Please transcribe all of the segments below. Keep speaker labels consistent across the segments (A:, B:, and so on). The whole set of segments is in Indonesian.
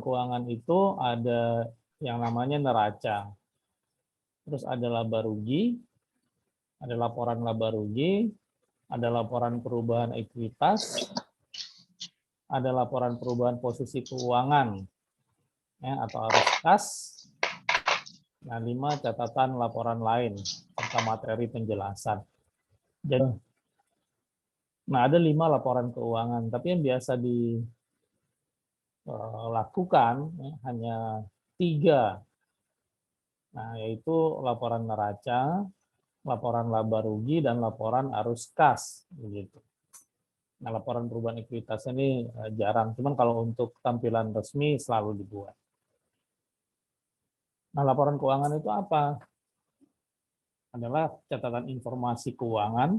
A: keuangan itu ada yang namanya neraca. Terus ada laba rugi, ada laporan laba rugi, ada laporan perubahan ekuitas, ada laporan perubahan posisi keuangan, ya, atau arus kas. Nah, 5 catatan laporan lain serta materi penjelasan. Jadi, nah ada 5 laporan keuangan, tapi yang biasa dilakukan ya, hanya 3. Nah, yaitu laporan neraca, laporan laba rugi, dan laporan arus kas. Begitu. Nah, laporan perubahan ekuitas ini jarang, cuman kalau untuk tampilan resmi selalu dibuat. Nah, laporan keuangan itu apa? Adalah catatan informasi keuangan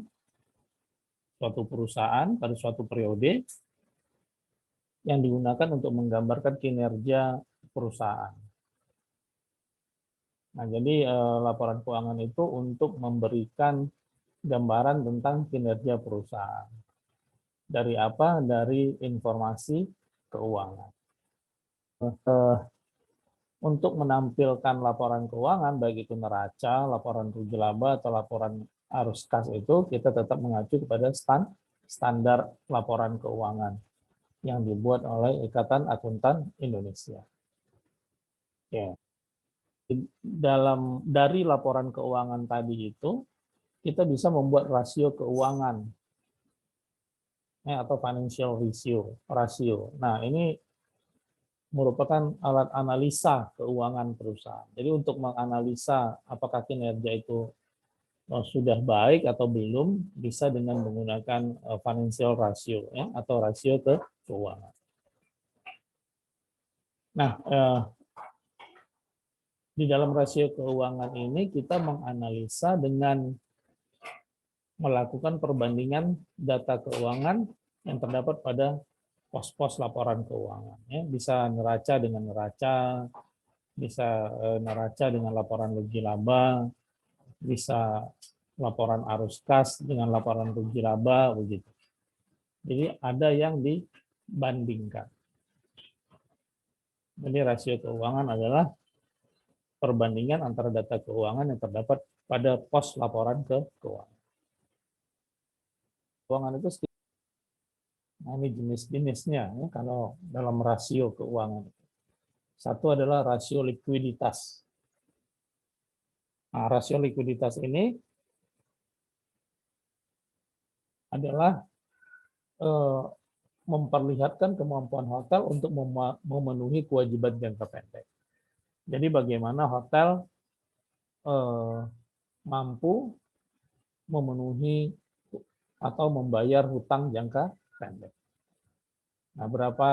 A: suatu perusahaan pada suatu periode yang digunakan untuk menggambarkan kinerja perusahaan. Nah, jadi laporan keuangan itu untuk memberikan gambaran tentang kinerja perusahaan. Dari apa? Dari informasi keuangan. Untuk menampilkan laporan keuangan, baik itu neraca, laporan rugi laba, atau laporan arus kas itu, kita tetap mengacu kepada standar laporan keuangan yang dibuat oleh Ikatan Akuntan Indonesia. Ya. Dari laporan keuangan tadi itu, kita bisa membuat rasio keuangan atau financial ratio. Nah, ini merupakan alat analisa keuangan perusahaan. Jadi untuk menganalisa apakah kinerja itu sudah baik atau belum, bisa dengan menggunakan financial ratio ya, atau rasio keuangan. Nah, di dalam rasio keuangan ini kita menganalisa dengan melakukan perbandingan data keuangan yang terdapat pada pos-pos laporan keuangan. Ya. Bisa neraca dengan neraca, bisa neraca dengan laporan rugi laba, bisa laporan arus kas dengan laporan rugi laba, begitu. Jadi ada yang dibandingkan. Jadi rasio keuangan adalah perbandingan antara data keuangan yang terdapat pada pos laporan keuangan. Keuangan itu nah, ini jenis-jenisnya ya, kalau dalam rasio keuangan. Satu adalah rasio likuiditas. Nah, rasio likuiditas ini adalah memperlihatkan kemampuan hotel untuk memenuhi kewajiban jangka pendek. Jadi bagaimana hotel mampu memenuhi atau membayar hutang jangka pendek. Nah, berapa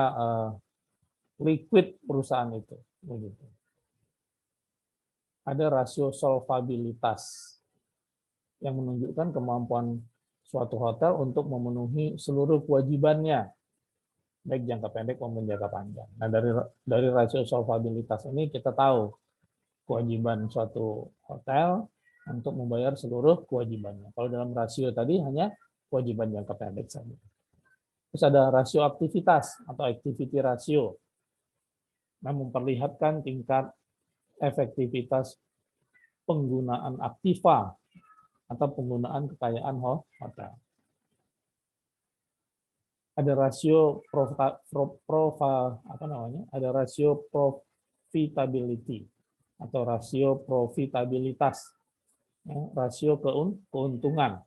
A: liquid perusahaan itu? Begitu. Ada rasio solvabilitas yang menunjukkan kemampuan suatu hotel untuk memenuhi seluruh kewajibannya, baik jangka pendek maupun jangka panjang. Nah, dari rasio solvabilitas ini kita tahu kewajiban suatu hotel untuk membayar seluruh kewajibannya. Kalau dalam rasio tadi hanya kewajiban jangka pendek saja. Terus ada rasio aktivitas atau activity ratio. Nah, memperlihatkan tingkat efektivitas penggunaan aktiva atau penggunaan kekayaan hotel. Ada rasio ada rasio profitability atau rasio profitabilitas, rasio keuntungan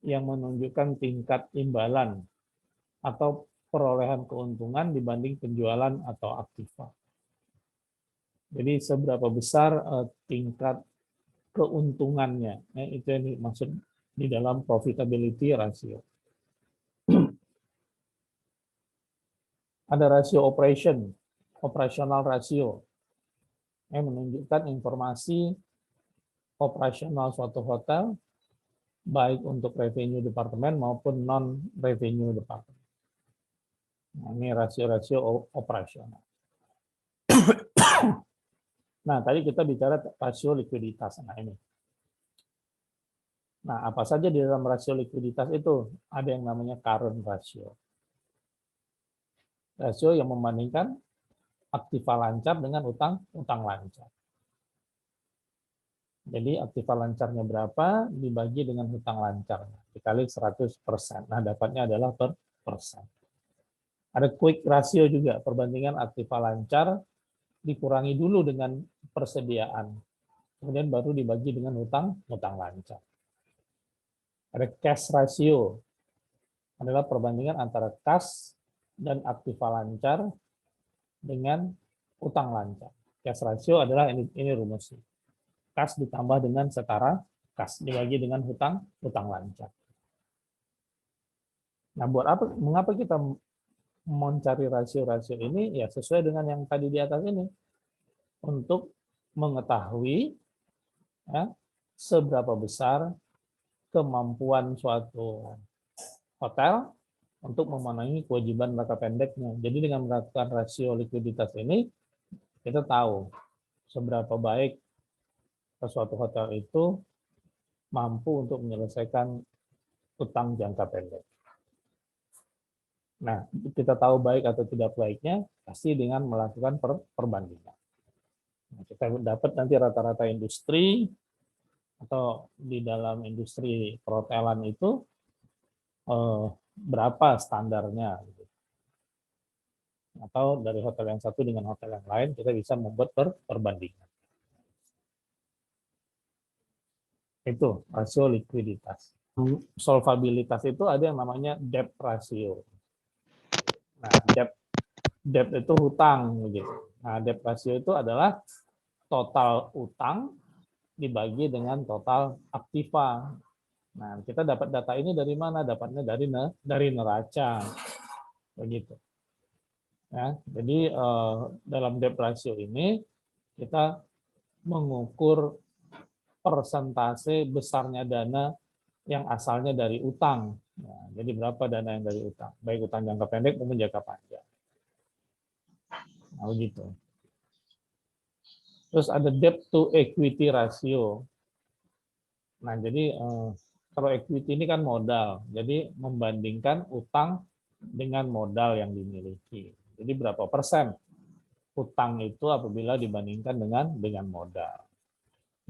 A: yang menunjukkan tingkat imbalan atau perolehan keuntungan dibanding penjualan atau aktiva. Jadi seberapa besar tingkat keuntungannya, itu yang dimaksud di dalam profitability ratio. Ada rasio operational ratio, yang menunjukkan informasi operasional suatu hotel, baik untuk revenue departemen maupun non-revenue departemen. Nah, ini rasio-rasio operasional. Nah, tadi kita bicara rasio likuiditas. Nah, ini. Nah, apa saja di dalam rasio likuiditas itu? Ada yang namanya current ratio. Rasio yang membandingkan aktiva lancar dengan utang lancar. Jadi aktiva lancarnya berapa dibagi dengan hutang lancarnya dikali 100%. Nah, dapatnya adalah per persen. Ada quick ratio juga, perbandingan aktiva lancar dikurangi dulu dengan persediaan. Kemudian baru dibagi dengan hutang lancar. Ada cash ratio, adalah perbandingan antara kas dan aktiva lancar dengan utang lancar. Cash ratio adalah ini rumusnya. Kas ditambah dengan setara kas dibagi dengan hutang lancar. Nah, buat apa? Mengapa kita mencari rasio-rasio ini? Ya sesuai dengan yang tadi di atas ini, untuk mengetahui ya, seberapa besar kemampuan suatu hotel untuk memenuhi kewajiban jangka pendeknya. Jadi dengan melakukan rasio likuiditas ini, kita tahu seberapa baik suatu hotel itu mampu untuk menyelesaikan utang jangka pendek. Nah, kita tahu baik atau tidak baiknya pasti dengan melakukan perbandingan. Nah, kita dapat nanti rata-rata industri atau di dalam industri perhotelan itu berapa standarnya. Atau dari hotel yang satu dengan hotel yang lain kita bisa membuat perbandingan. Itu rasio likuiditas. Solvabilitas itu ada yang namanya debt ratio. Nah, debt itu hutang begitu. Nah, debt ratio itu adalah total utang dibagi dengan total aktiva. Nah, kita dapat data ini dari mana? Dapatnya dari neraca. Begitu. Ya, jadi dalam debt ratio ini kita mengukur persentase besarnya dana yang asalnya dari utang. Nah, jadi berapa dana yang dari utang? Baik utang jangka pendek maupun jangka panjang. Nah, begitu. Terus ada debt to equity ratio. Nah, jadi kalau equity ini kan modal. Jadi membandingkan utang dengan modal yang dimiliki. Jadi berapa persen utang itu apabila dibandingkan dengan modal.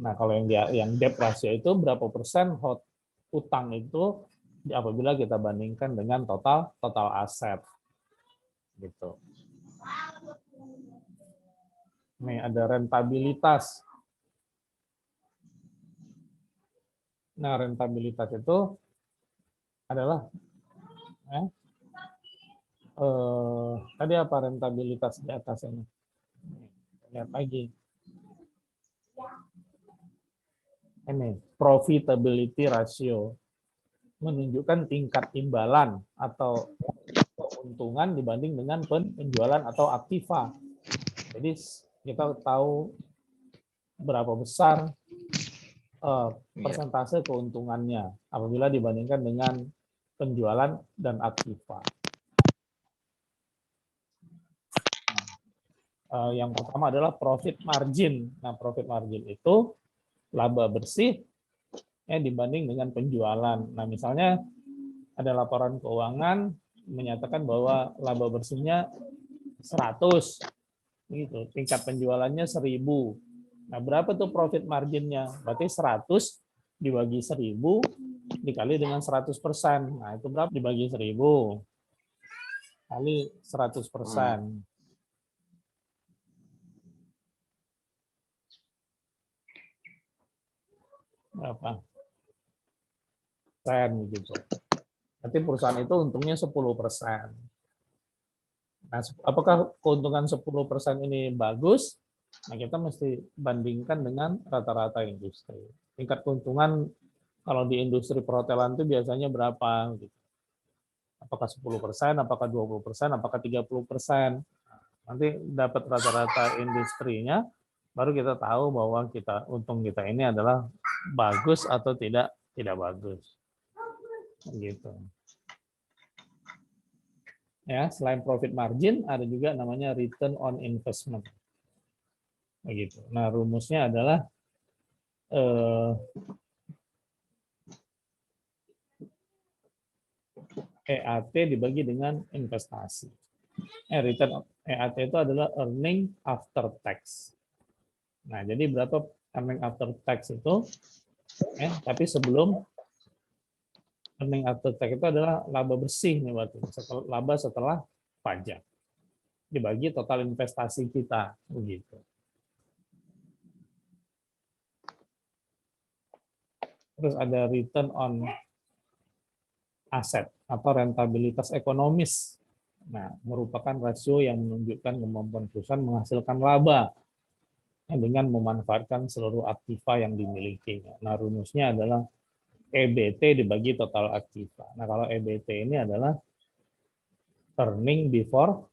A: Nah, kalau yang debt ratio itu berapa persen utang itu apabila kita bandingkan dengan total aset. Gitu. Nih ada rentabilitas. Nah, rentabilitas itu adalah tadi apa rentabilitas di atas ini? Lihat lagi. Ini profitability ratio menunjukkan tingkat imbalan atau keuntungan dibanding dengan penjualan atau aktiva. Jadi kita tahu berapa besar persentase keuntungannya apabila dibandingkan dengan penjualan dan aktiva. Yang pertama adalah profit margin. Nah, profit margin itu laba bersih dibanding dengan penjualan. Nah, misalnya ada laporan keuangan menyatakan bahwa laba bersihnya 100, gitu. Tingkat penjualannya 1000. Nah, berapa tuh profit marginnya? Berarti 100 dibagi 1000 dikali dengan 100%. Nah, itu berapa dibagi 1000 kali 100%. Berapa? Gitu. Nanti perusahaan itu untungnya 10%. Nah, apakah keuntungan 10% ini bagus? Nah, kita mesti bandingkan dengan rata-rata industri. Tingkat keuntungan kalau di industri perhotelan itu biasanya berapa? Gitu. Apakah 10%, apakah 20%, apakah 30%? Nanti dapat rata-rata industrinya, baru kita tahu bahwa untung kita ini adalah bagus atau tidak bagus. Gitu. Ya, selain profit margin ada juga namanya return on investment. Begitu. Nah, rumusnya adalah EAT dibagi dengan investasi. return EAT itu adalah earning after tax. Nah, jadi berapa earning after tax itu? Tapi sebelum earning after tax itu adalah laba bersih nih berarti, laba setelah pajak. Dibagi total investasi kita begitu. Terus ada return on aset atau rentabilitas ekonomis. Nah, merupakan rasio yang menunjukkan kemampuan perusahaan menghasilkan laba dengan memanfaatkan seluruh aktiva yang dimilikinya. Nah, rumusnya adalah EBT dibagi total aktiva. Nah, kalau EBT ini adalah earning before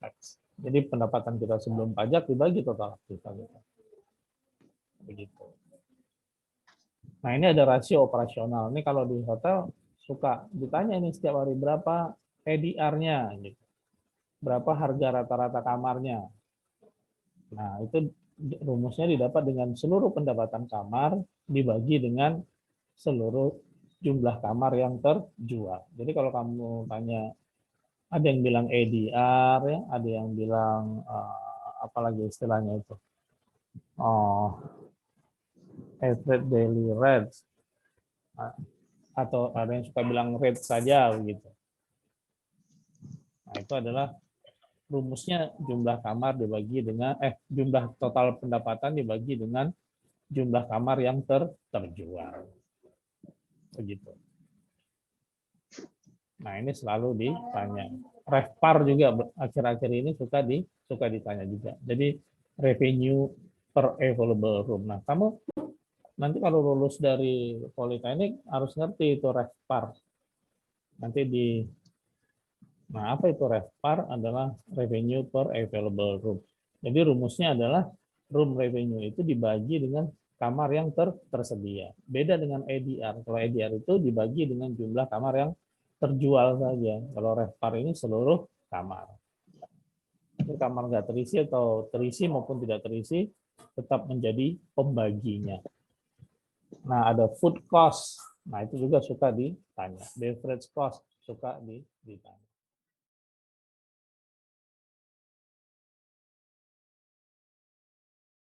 A: tax. Jadi pendapatan kita sebelum pajak dibagi total aktiva kita. Begitu. Nah, ini ada rasio operasional. Ini kalau di hotel suka ditanya ini setiap hari berapa ADR-nya gitu. Berapa harga rata-rata kamarnya. Nah, itu rumusnya didapat dengan seluruh pendapatan kamar dibagi dengan seluruh jumlah kamar yang terjual. Jadi kalau kamu tanya, ada yang bilang ADR, ya, ada yang bilang apalagi istilahnya itu, average daily rate, atau ada yang suka bilang rate saja begitu. Nah, itu adalah rumusnya jumlah kamar dibagi dengan jumlah total pendapatan dibagi dengan jumlah kamar yang terjual. Begitu. Nah, ini selalu ditanya. RevPAR juga akhir-akhir ini suka ditanya juga. Jadi revenue per available room. Nah, kamu nanti kalau lulus dari Politeknik harus ngerti itu RevPAR. Nanti nah, apa itu RevPAR? Adalah revenue per available room. Jadi rumusnya adalah room revenue itu dibagi dengan kamar yang tersedia. Beda dengan ADR. Kalau ADR itu dibagi dengan jumlah kamar yang terjual saja. Kalau RevPAR ini seluruh kamar. Jadi kamar nggak terisi atau terisi maupun tidak terisi tetap menjadi pembaginya. Nah, ada food cost. Nah, itu juga suka ditanya. Beverage cost suka ditanya.